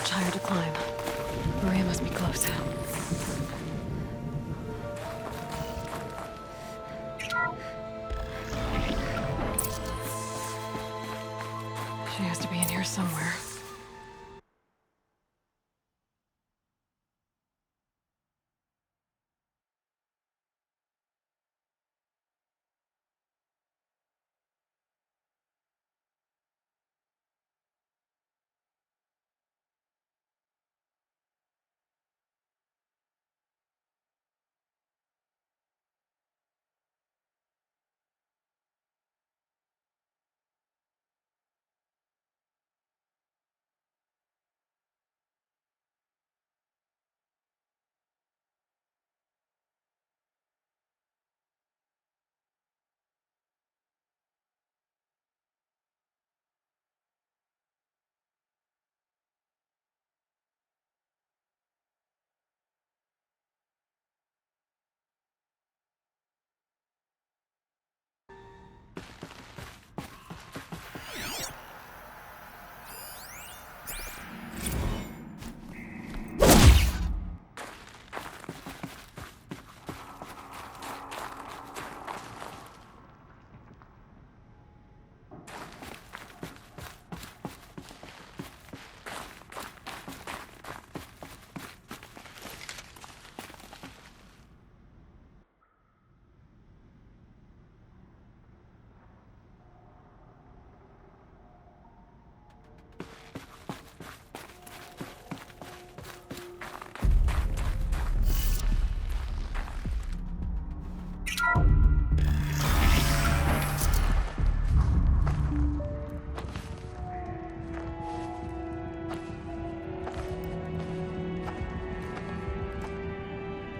much higher to climb. Maria must be close. She has to be in here somewhere.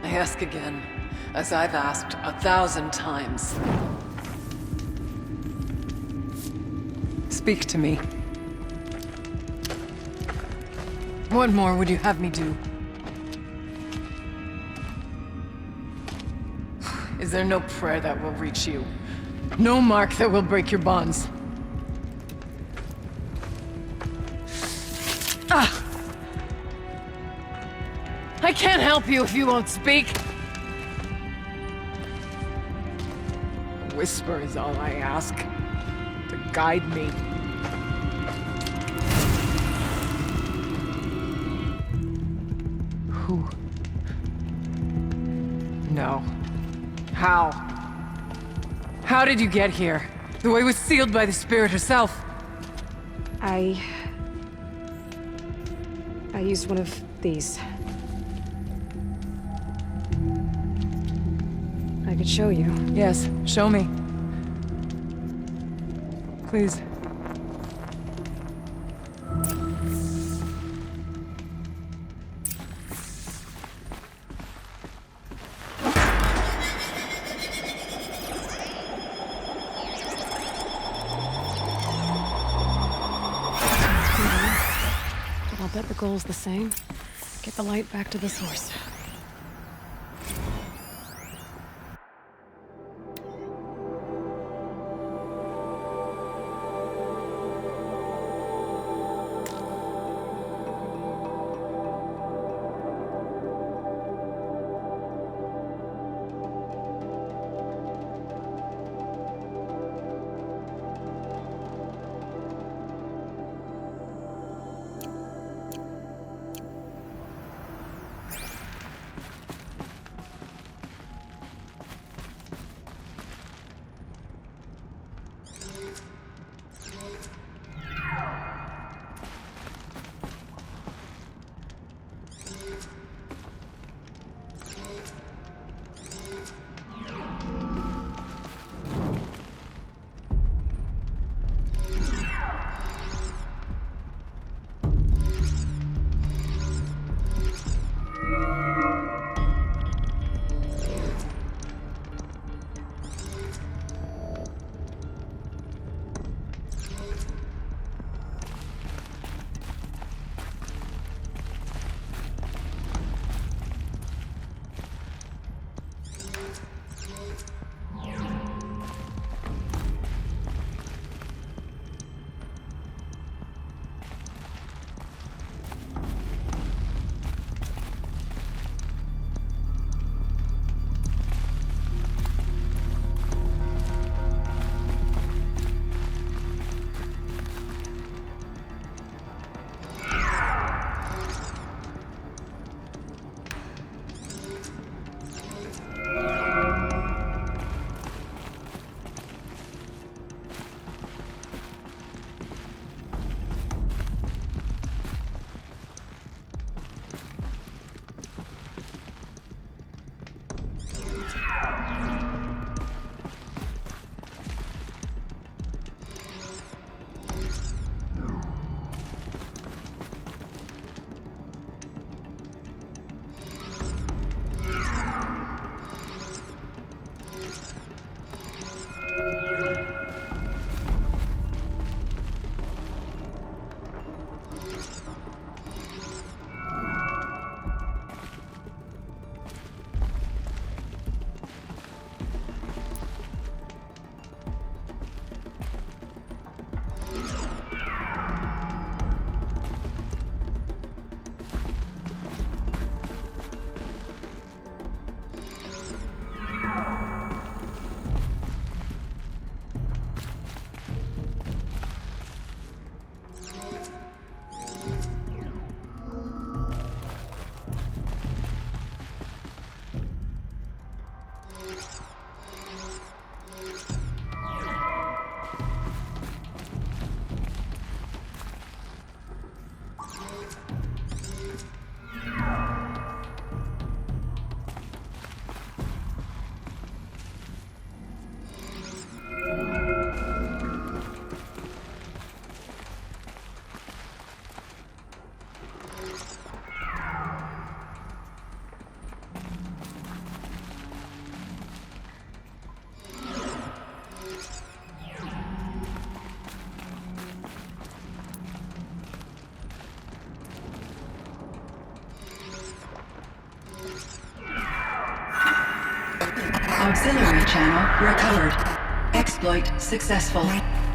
I ask again, as I've asked 1,000 times. Speak to me. What more would you have me do? Is there no prayer that will reach you? No mark that will break your bonds? Ah! I can't help you if you won't speak. A whisper is all I ask, to guide me. Who? No. How? How did you get here? The way was sealed by the Spirit herself. I used one of these. I could show you. Yes, show me. Please. I'll bet the goal's the same. Get the light back to the source. Auxiliary channel recovered. Exploit successful.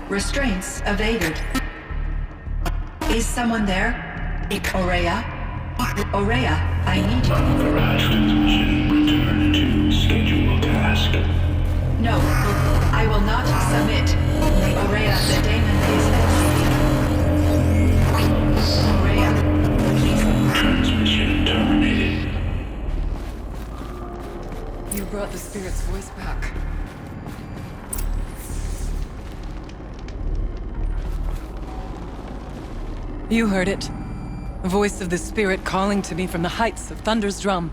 Restraints evaded. Is someone there? Aurea? Aurea, I need you. Werak transmission. Return to scheduled task. No, I will not submit. Aurea, the daemon is... Aurea, please. Transmission terminated. You brought the spirit's voice back. You heard it. The voice of the spirit calling to me from the heights of Thunder's drum.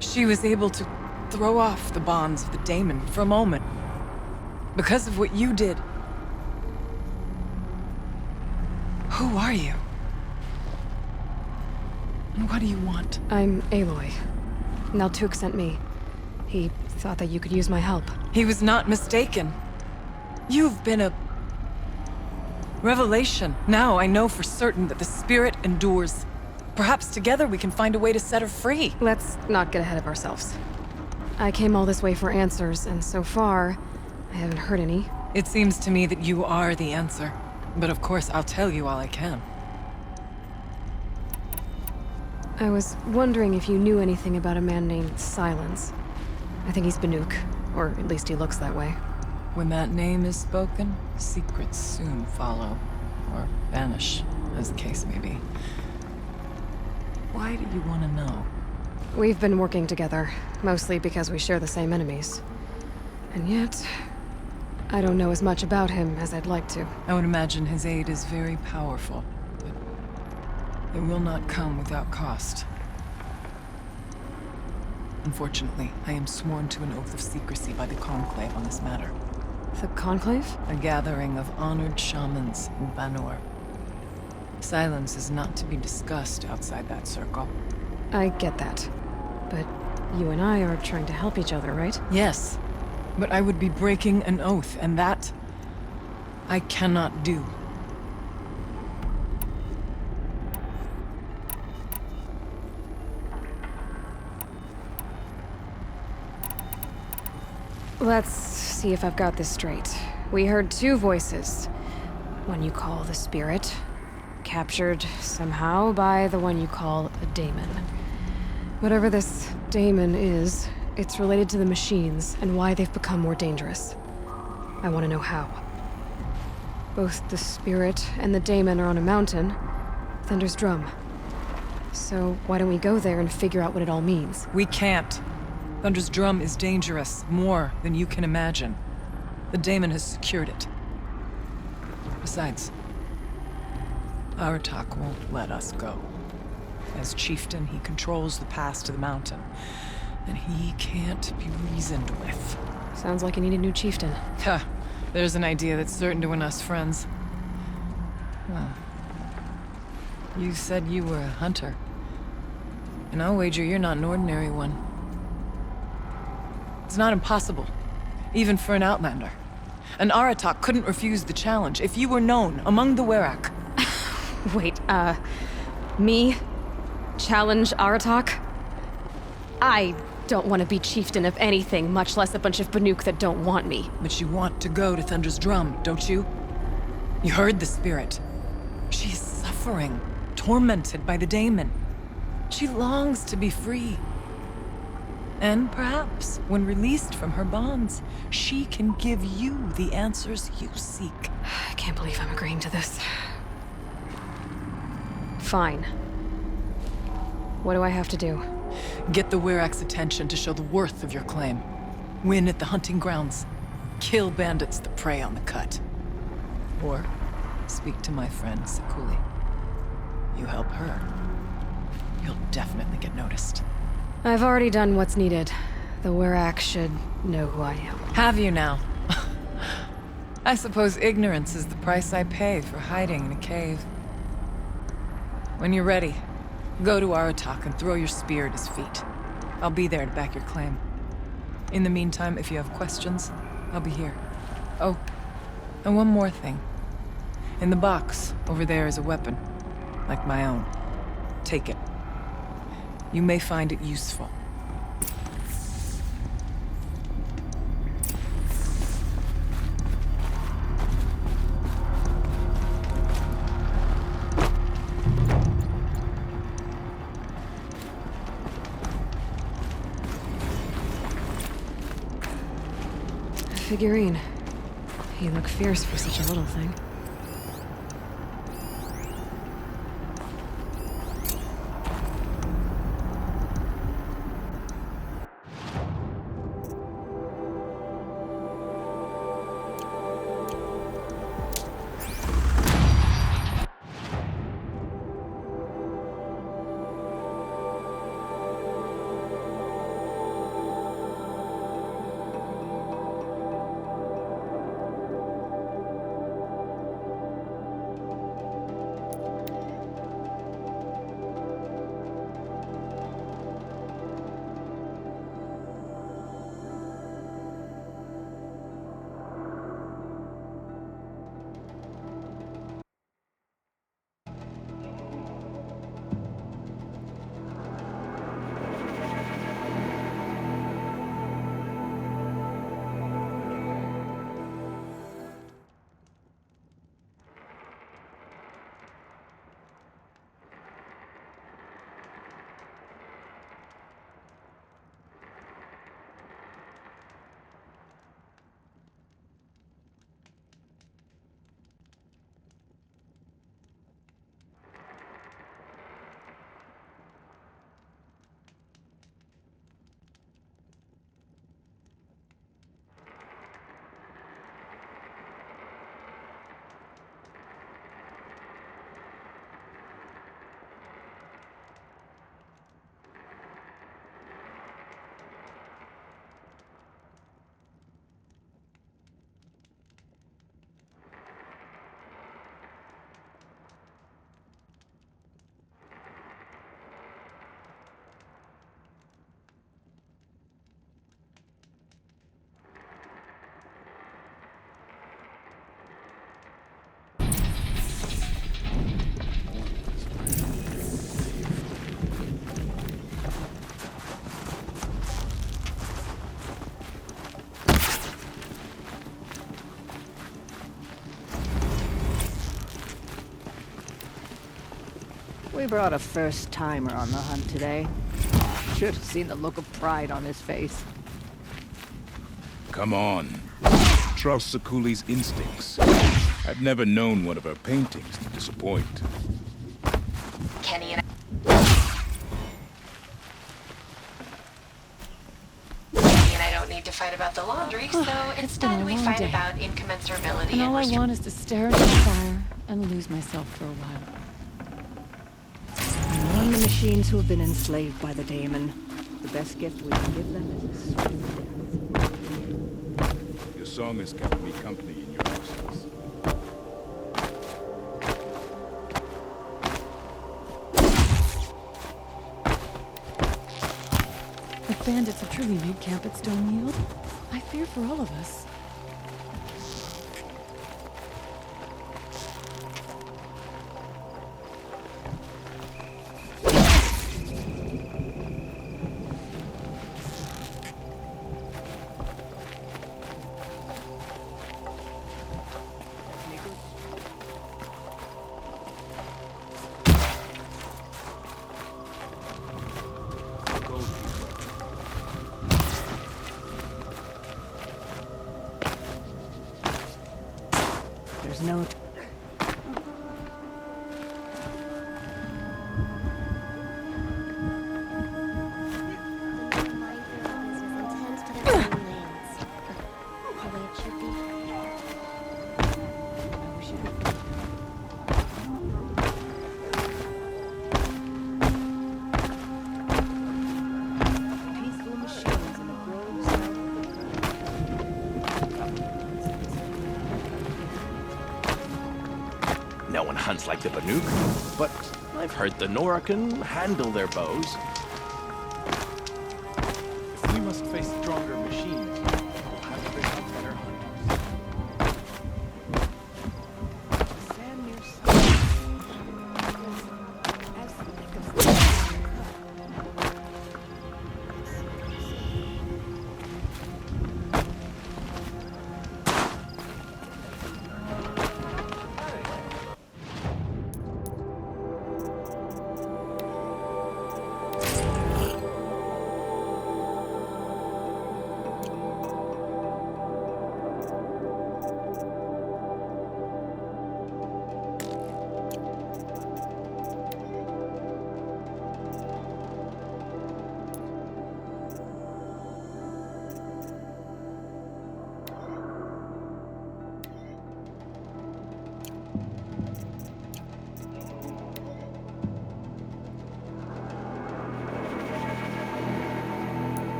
She was able to throw off the bonds of the daemon for a moment. Because of what you did. Who are you? And what do you want? I'm Aloy. Naltuk sent me. He thought that you could use my help. He was not mistaken. You've been a... revelation. Now I know for certain that the spirit endures. Perhaps together we can find a way to set her free. Let's not get ahead of ourselves. I came all this way for answers, and so far, I haven't heard any. It seems to me that you are the answer. But of course, I'll tell you all I can. I was wondering if you knew anything about a man named Silence. I think he's Banuk, or at least he looks that way. When that name is spoken, secrets soon follow. Or vanish, as the case may be. Why do you want to know? We've been working together, mostly because we share the same enemies. And yet, I don't know as much about him as I'd like to. I would imagine his aid is very powerful, but it will not come without cost. Unfortunately, I am sworn to an oath of secrecy by the Conclave on this matter. The Conclave? A gathering of honored shamans in Banor. Silence is not to be discussed outside that circle. I get that. But you and I are trying to help each other, right? Yes, but I would be breaking an oath, and that... I cannot do. Let's see if I've got this straight. We heard two voices. One you call the spirit, captured somehow by the one you call a daemon. Whatever this daemon is, it's related to the machines and why they've become more dangerous. I want to know how. Both the spirit and the daemon are on a mountain, Thunder's Drum. So why don't we go there and figure out what it all means? We can't. Thunder's Drum is dangerous, more than you can imagine. The daemon has secured it. Besides, Aratak won't let us go. As chieftain, he controls the pass to the mountain, and he can't be reasoned with. Sounds like you need a new chieftain. Huh. There's an idea that's certain to win us friends. Well, you said you were a hunter. And I'll wager you're not an ordinary one. It's not impossible, even for an outlander. An Aratak couldn't refuse the challenge if you were known among the Werak. Wait, me? Challenge Aratak? I don't want to be chieftain of anything, much less a bunch of Banuk that don't want me. But you want to go to Thunder's Drum, don't you? You heard the spirit. She's suffering, tormented by the daemon. She longs to be free. And perhaps, when released from her bonds, she can give you the answers you seek. I can't believe I'm agreeing to this. Fine. What do I have to do? Get the Werak's attention to show the worth of your claim. Win at the hunting grounds. Kill bandits that prey on the cut. Or speak to my friend Sekuli. You help her, you'll definitely get noticed. I've already done what's needed. The Werak should know who I am. Have you now? I suppose ignorance is the price I pay for hiding in a cave. When you're ready, go to Aratak and throw your spear at his feet. I'll be there to back your claim. In the meantime, if you have questions, I'll be here. Oh, and one more thing. In the box, over there is a weapon, like my own. Take it. You may find it useful. figurine. He looked fierce for such a little thing. We brought a first-timer on the hunt today. Should have seen the look of pride on his face. Come on. Trust Sakuli's instincts. I've never known one of her paintings to disappoint. Kenny and I don't need to fight about the laundry, so instead we fight about incommensurability And all I want is to stare into the fire and lose myself for a while. I warn the machines who have been enslaved by the daemon. The best gift we can give them is a sweet death. Your song has kept me company in your absence. If bandits have truly made camp at Stone Yield, I fear for all of us. There's no... No one hunts like the Banuk, but I've heard the Nora can handle their bows. If we must face stronger machines, we'll have to become better hunters. The sand near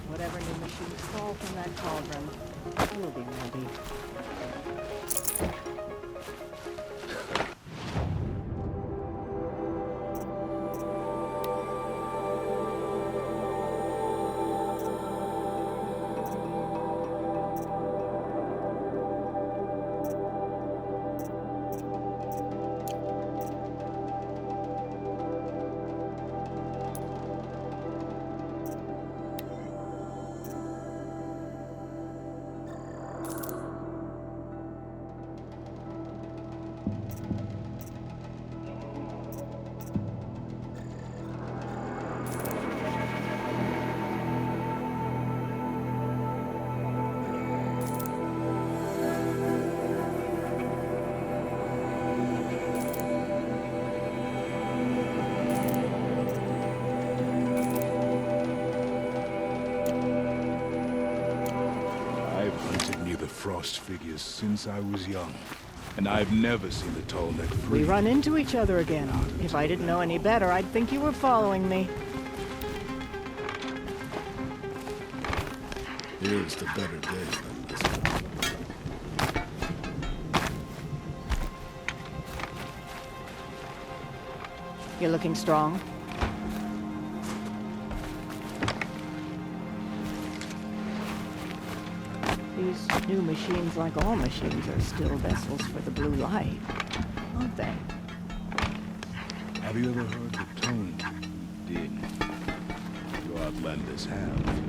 Whatever new machines fall from that cauldron, we'll be ready. Frost figures since I was young, and I've never seen the tall neck free. We run into each other again. If I didn't know any better, I'd think you were following me. Here's to better days than this one. You're looking strong. These new machines, like all machines, are still vessels for the blue light, aren't they? Have you ever heard the tone din you outlanders have?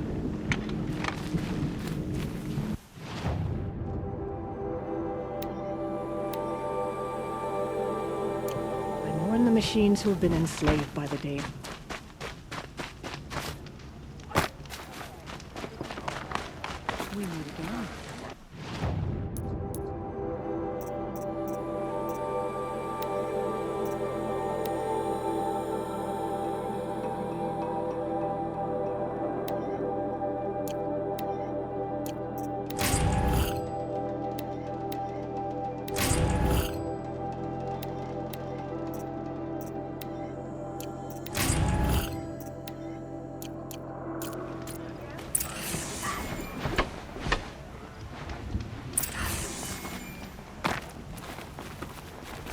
I mourn the machines who have been enslaved by the day. We meet again.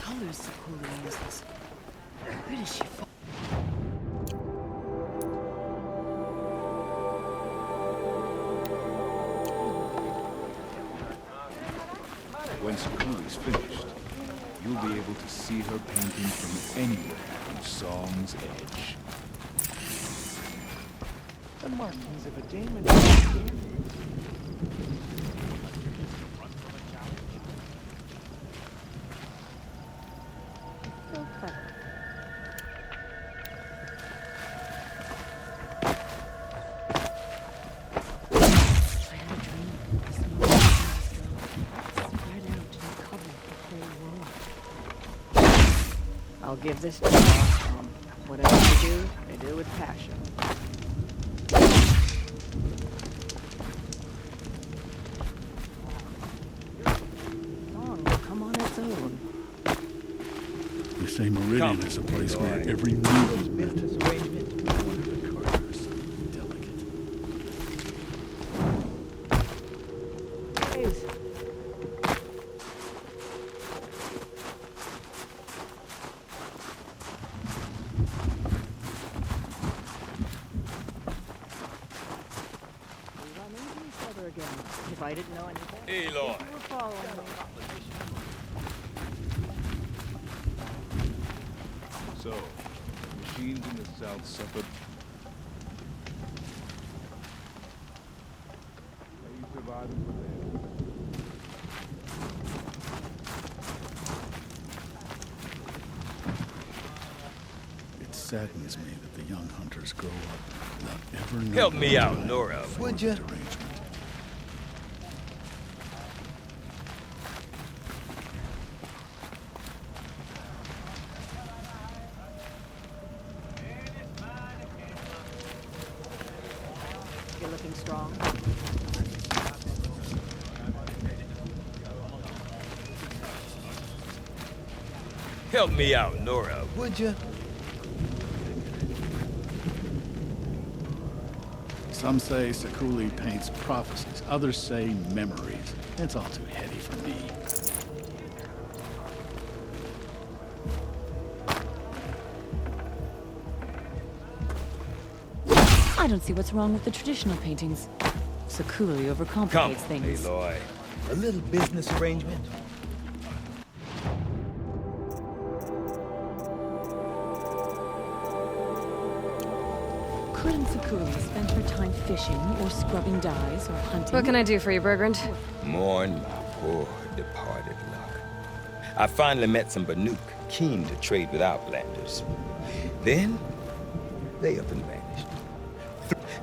Colors the cooler uses. Where does she fall? When Sakuli's finished, you'll be able to see her painting from anywhere on Song's Edge. The markings of a demon. So clever. I had a dream. The smoke spread out to cover the whole world. I'll give this to you, Tom. Whatever they do with passion. Song will come on its own. They say Meridian is a place where every move is meant. One of the Carters, delicate. Please. We run into each other again. If I didn't know anything, Aloy. you were following me. So, machines in the south suffered. Are you surviving for them? It saddens me that the young hunters grow up without ever knowing Help me out, time Nora, for would ya? arrangement. Help me out, Nora, would you? Some say Sakuli paints prophecies, others say memories. It's all too heady for me. I don't see what's wrong with the traditional paintings. Sakuli overcomplicates Come, things. Aloy. A little business arrangement? Couldn't Sakuli spend her time fishing, or scrubbing dyes, or hunting? What can I do for you, Bergrand? Mourn my poor departed luck. I finally met some Banuk keen to trade with Outlanders. Then, they up and vanished.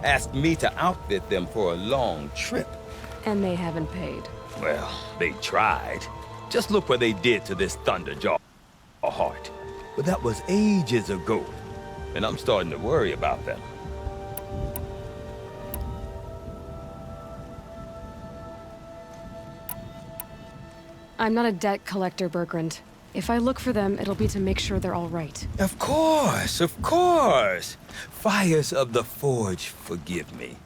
Asked me to outfit them for a long trip. And they haven't paid. Well, they tried. Just look what they did to this Thunderjaw heart. But that was ages ago, and I'm starting to worry about them. I'm not a debt collector, Bergrand. If I look for them, it'll be to make sure they're all right. Of course, of course. Fires of the Forge, forgive me.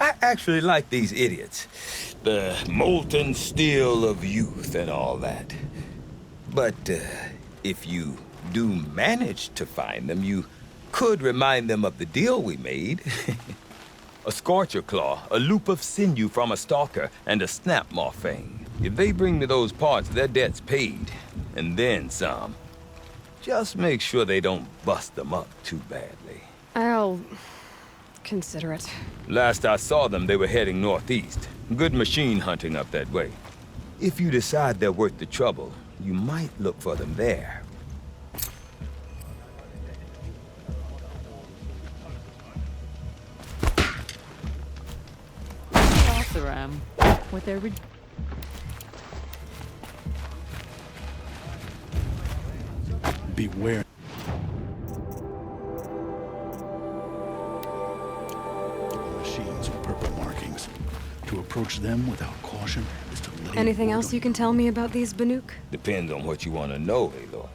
I actually like these idiots. The molten steel of youth and all that. But if you do manage to find them, you could remind them of the deal we made. A scorcher claw, a loop of sinew from a stalker, and a snap morphine. If they bring me those parts, their debt's paid. And then some. Just make sure they don't bust them up too badly. I'll consider it. Last I saw them, they were heading northeast. Good machine hunting up that way. If you decide they're worth the trouble, you might look for them there. Off the ram. With their Beware. Machines with purple markings. To approach them without caution is to lay Anything hold else of- you can tell me about these Banuk? Depends on what you want to know, Aloy.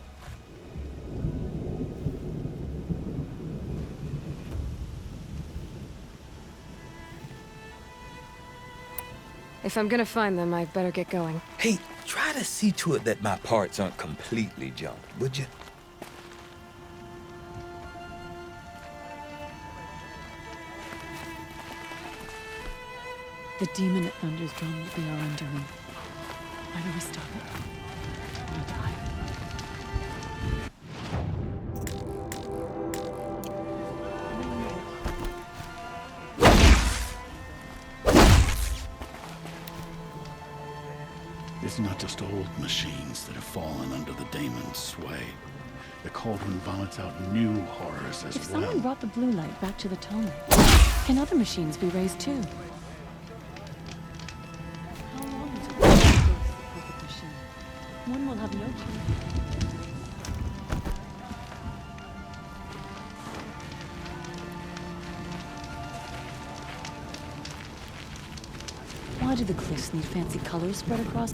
If I'm gonna find them, I'd better get going. Hey, try to see to it that my parts aren't completely junked, would you? The demon at Thunder's drum will be our undoing. Why do we stop it? We die. It's not just old machines that have fallen under the daemon's sway. The cauldron vomits out new horrors as If well. someone brought the blue light back to the toner, can other machines be raised too? How long until we face the perfect machine? One will have no chance. Why do the cliffs need fancy colors spread across?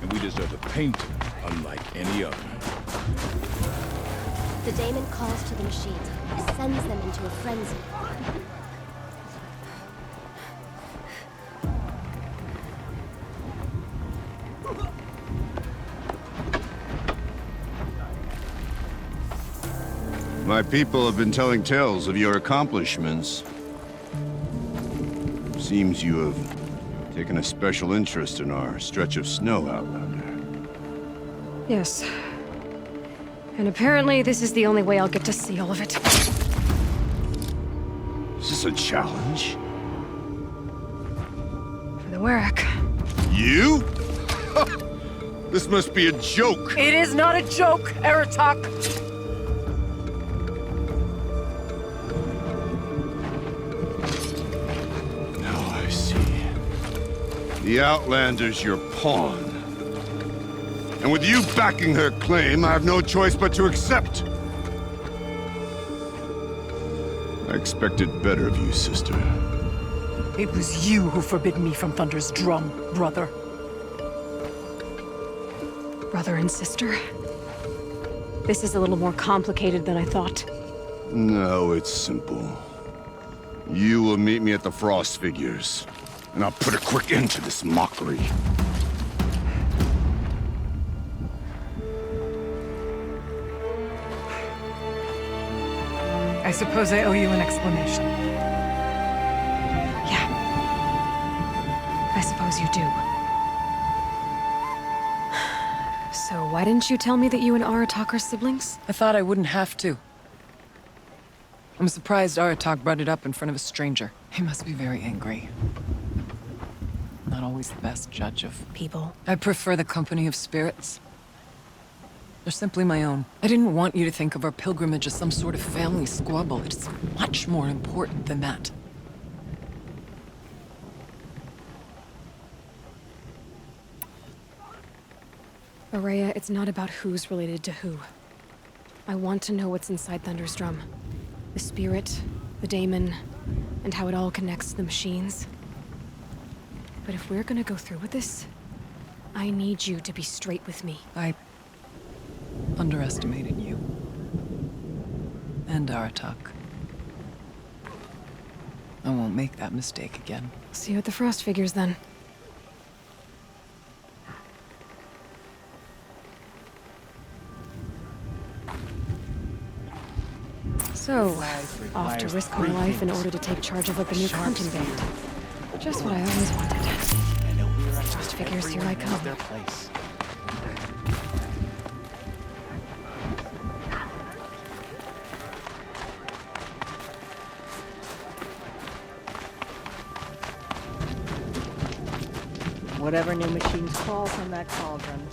And we deserve a painter unlike any other. The daemon calls to the machines, sends them into a frenzy. My people have been telling tales of your accomplishments. Seems you have taken a special interest in our stretch of snow, Outlander. Yes. And apparently this is the only way I'll get to see all of it. Is this a challenge? For the Werak. You? This must be a joke. It is not a joke, Aratak! Now I see. The Outlander's your pawn. And with you backing her claim, I have no choice but to accept. I expected better of you, sister. It was you who forbid me from Thunder's drum, brother. Brother and sister? This is a little more complicated than I thought. No, it's simple. You will meet me at the Frost Figures, and I'll put a quick end to this mockery. I suppose I owe you an explanation. Yeah. I suppose you do. So why didn't you tell me that you and Aratak are siblings? I thought I wouldn't have to. I'm surprised Aratak brought it up in front of a stranger. He must be very angry. Not always the best judge of People. I prefer the company of spirits. They're simply my own. I didn't want you to think of our pilgrimage as some sort of family squabble. It's much more important than that. Araya, it's not about who's related to who. I want to know what's inside Thunder's drum. The spirit, the daemon, and how it all connects to the machines. But if we're gonna go through with this, I need you to be straight with me. I underestimated you. And Aratak. I won't make that mistake again. See you at the Frost Figures, then. So, off to risk my life in order to take charge of a new hunting band. Just what I always wanted. I know Werak Frost Figures, here I come. their place. Whatever new machines fall from that cauldron.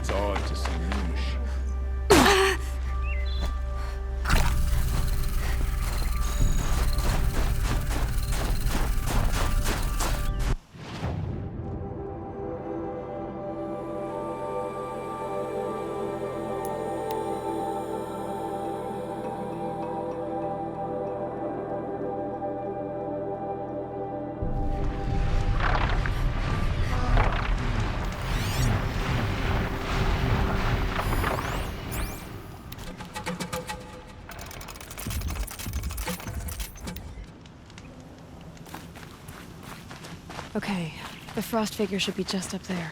It's odd to see moon sheep. Okay, the frost figure should be just up there.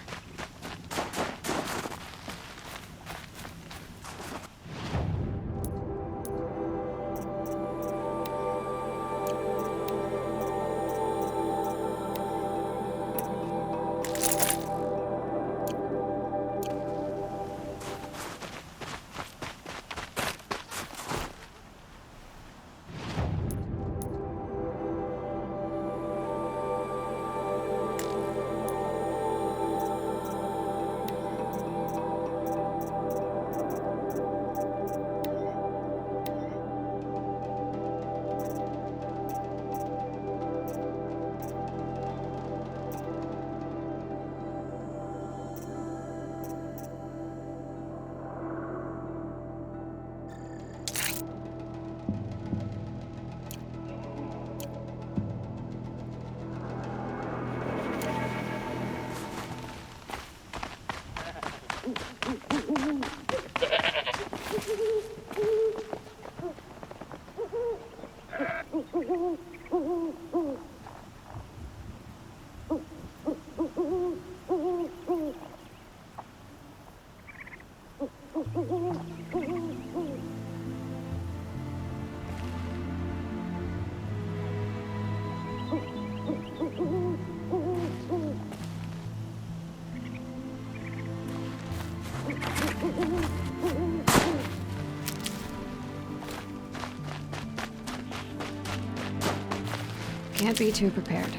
Can't be too prepared.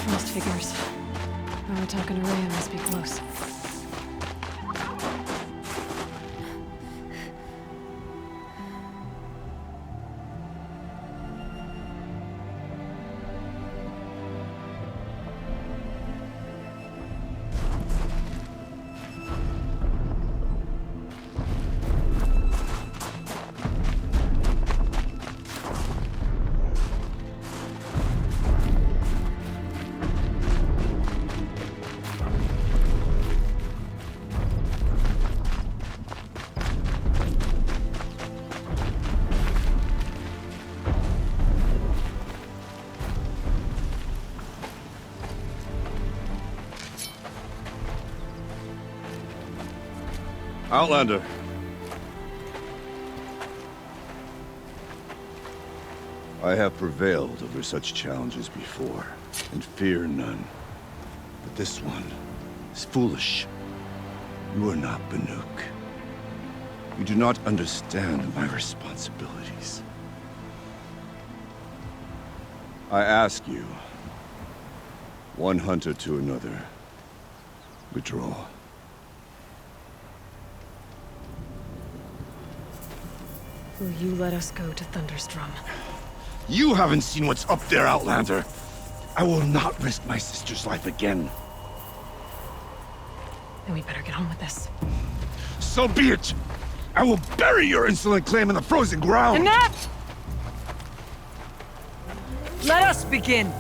Frost figures. Aratak and Araya must be close. Outlander. I have prevailed over such challenges before, and fear none. But this one is foolish. You are not Banuk. You do not understand my responsibilities. I ask you, one hunter to another, withdraw. Will you let us go to Thunderstrom? You haven't seen what's up there, Outlander. I will not risk my sister's life again. Then we better get on with this. So be it! I will bury your insolent claim in the frozen ground! Enough! Let us begin!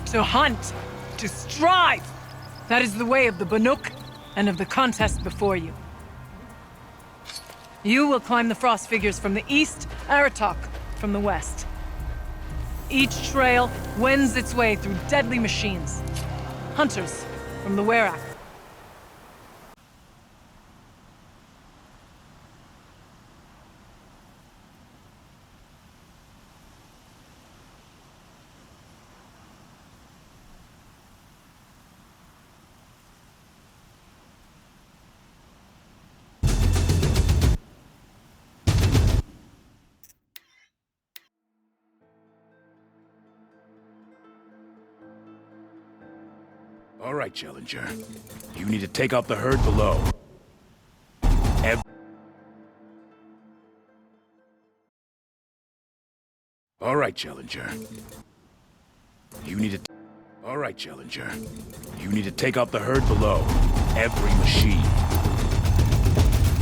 To hunt, to strive! That is the way of the Banuk, and of the contest before you. You will climb the frost figures from the east, Aratak from the west. Each trail wends its way through deadly machines. Hunters from the Werak. All right, Challenger. You need to take out the herd below. All right, Challenger. You need to... All right, Challenger. You need to take out the herd below. Every machine.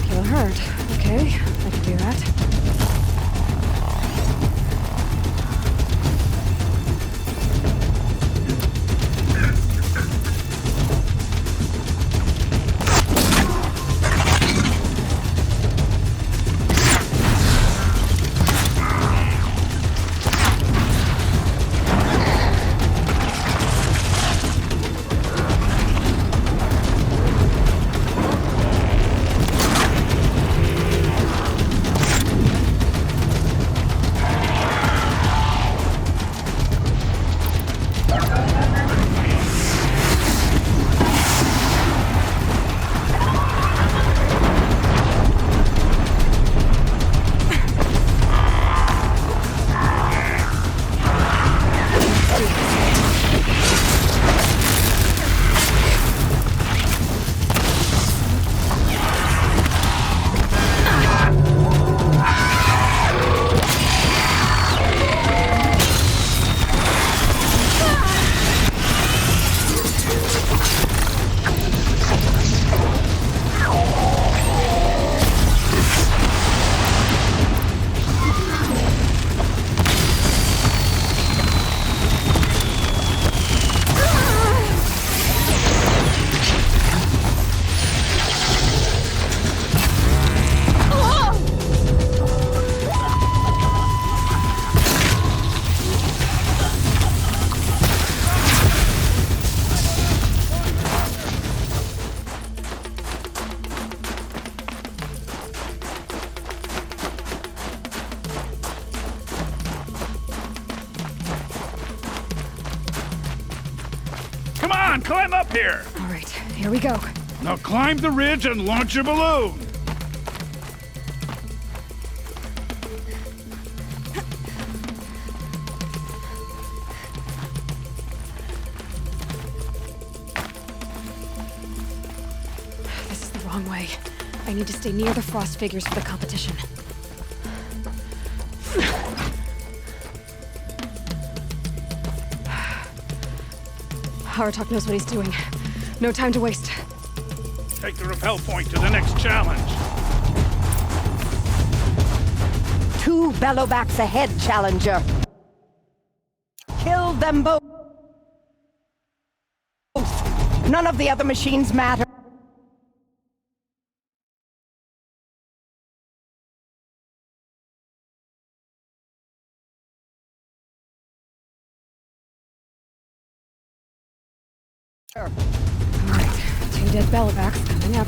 Kill a herd. Okay, I can do that. Come on, climb up here! All right, here we go. Now climb the ridge and launch your balloon! This is the wrong way. I need to stay near the frost figures for the competition. Aratak knows what he's doing. No time to waste. Take the rappel point to the next challenge. 2 bellowbacks ahead, Challenger. Kill them both. None of the other machines matter. All right, 2 dead bellowbacks coming up.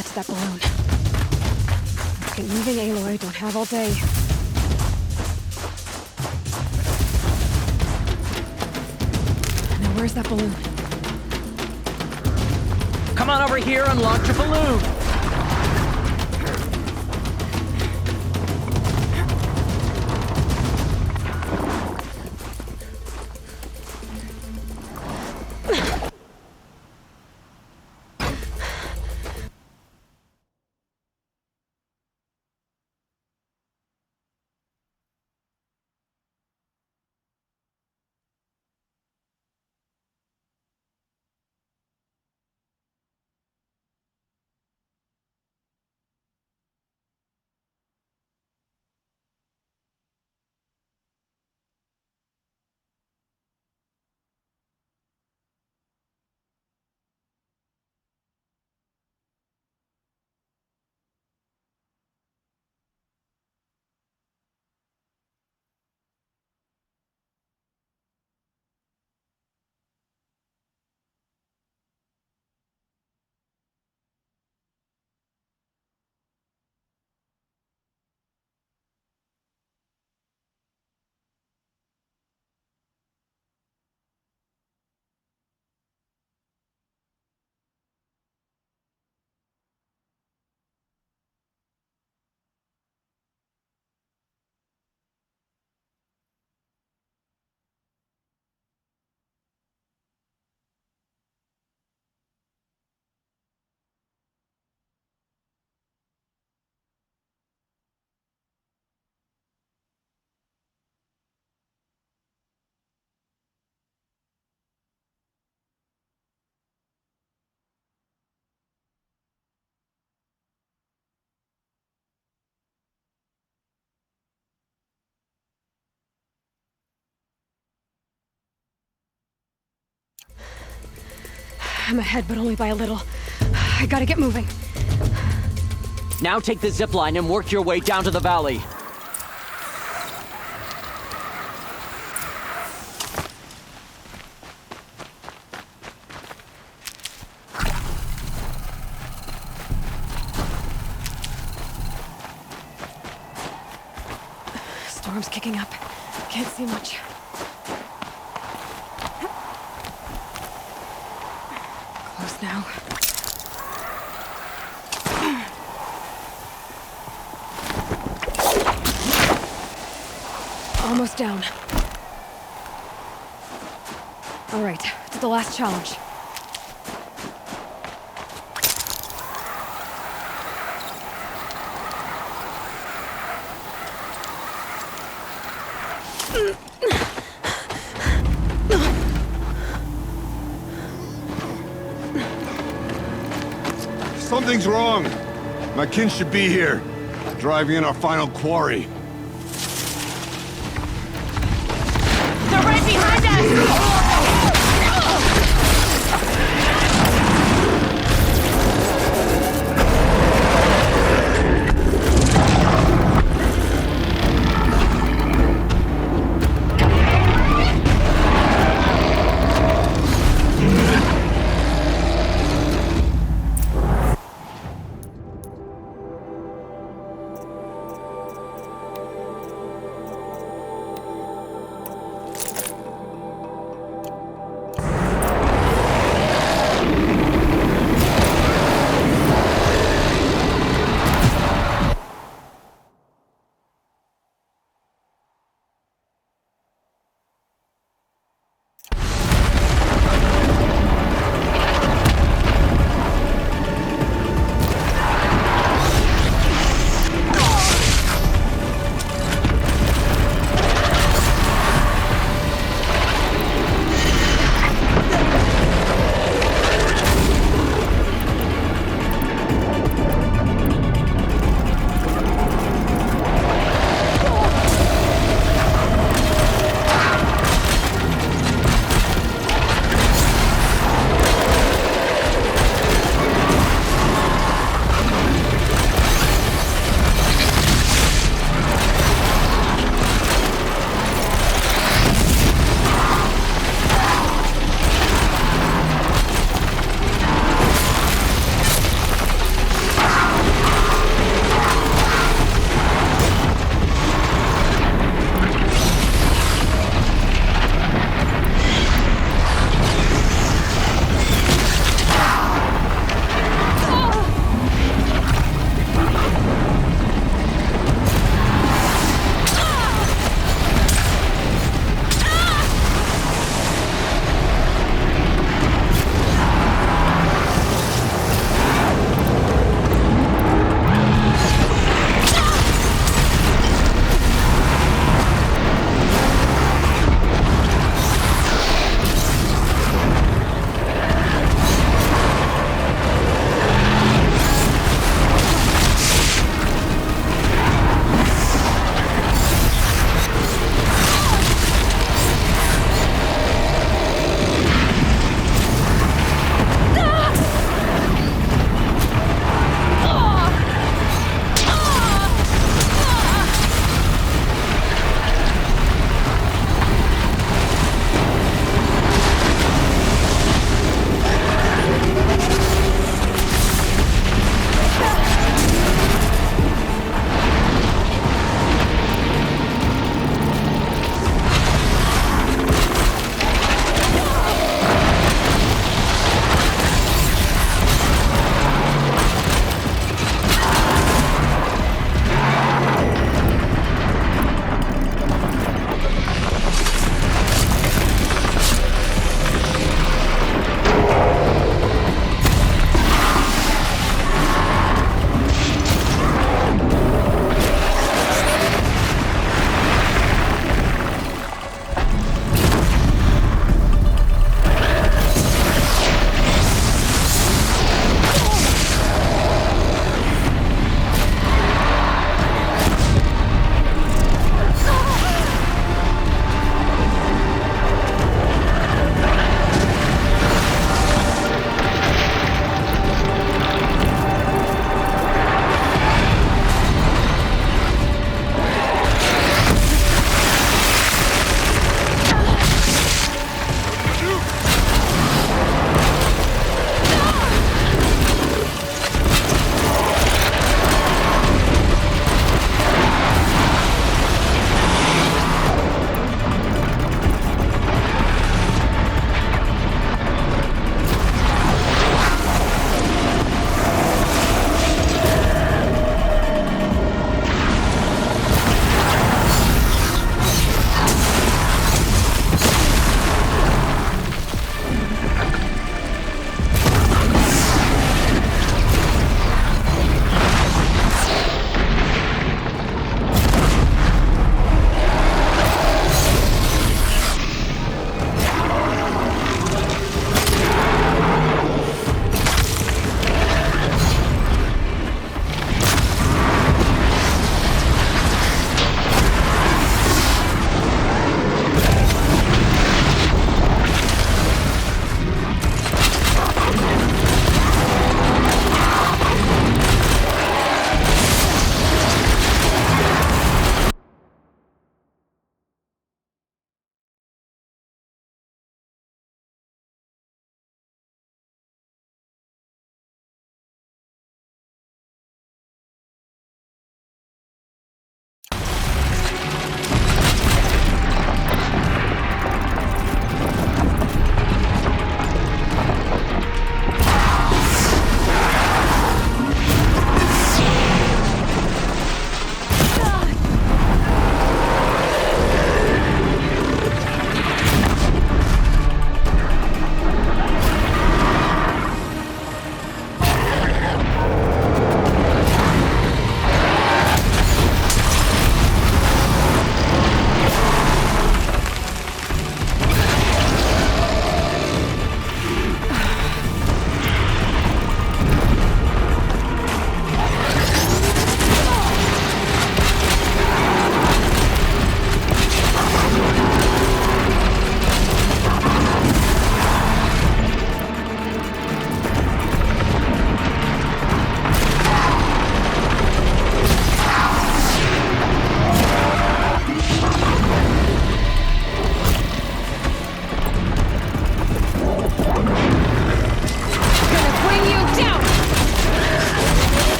get to that balloon. Let's get moving, Aloy. Don't have all day. Now where's that balloon? Come on over here and launch a balloon! I'm ahead, but only by a little. I gotta get moving. Now take the zip line and work your way down to the valley. Storm's kicking up. Can't see much. Close now. Almost down. All right, to the last challenge. Something's wrong. My kin should be here, driving in our final quarry. They're right behind us!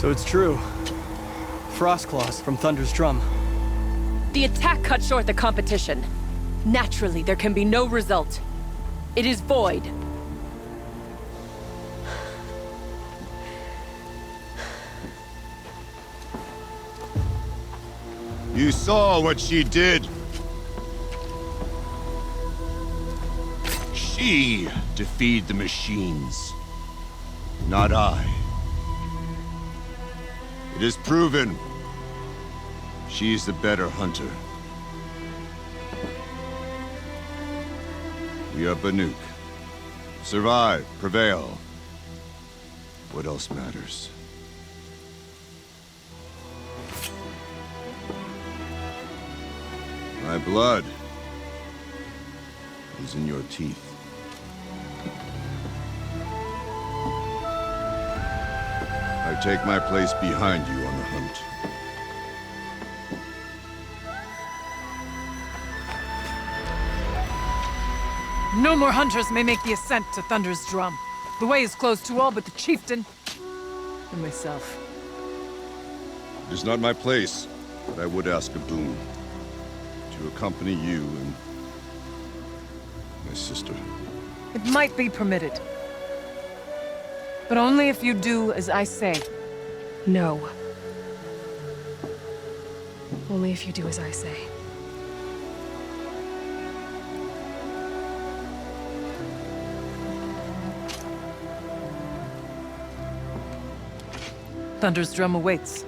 So it's true. Frost Claws from Thunder's Drum. The attack cut short the competition. Naturally, there can be no result. It is void. You saw what she did. She defeated the machines, not I. It is proven. She is the better hunter. We are Banuk. Survive, prevail. What else matters? My blood is in your teeth. I take my place behind you on the hunt. No more hunters may make the ascent to Thunder's Drum. The way is closed to all but the chieftain and myself. It is not my place, but I would ask a boon. To accompany you and my sister. It might be permitted. But only if you do as I say. No. Only if you do as I say. Thunder's Drum awaits.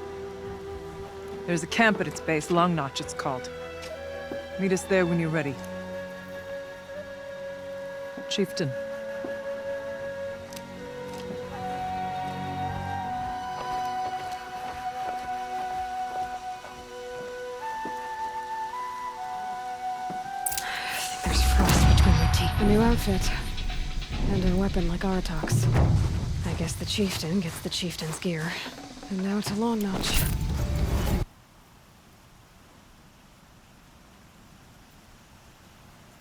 There's a camp at its base, Long Notch it's called. Meet us there when you're ready. Chieftain. There's frost between your teeth. A new outfit. And a weapon like Artok's. I guess the chieftain gets the chieftain's gear. And now to Long Notch.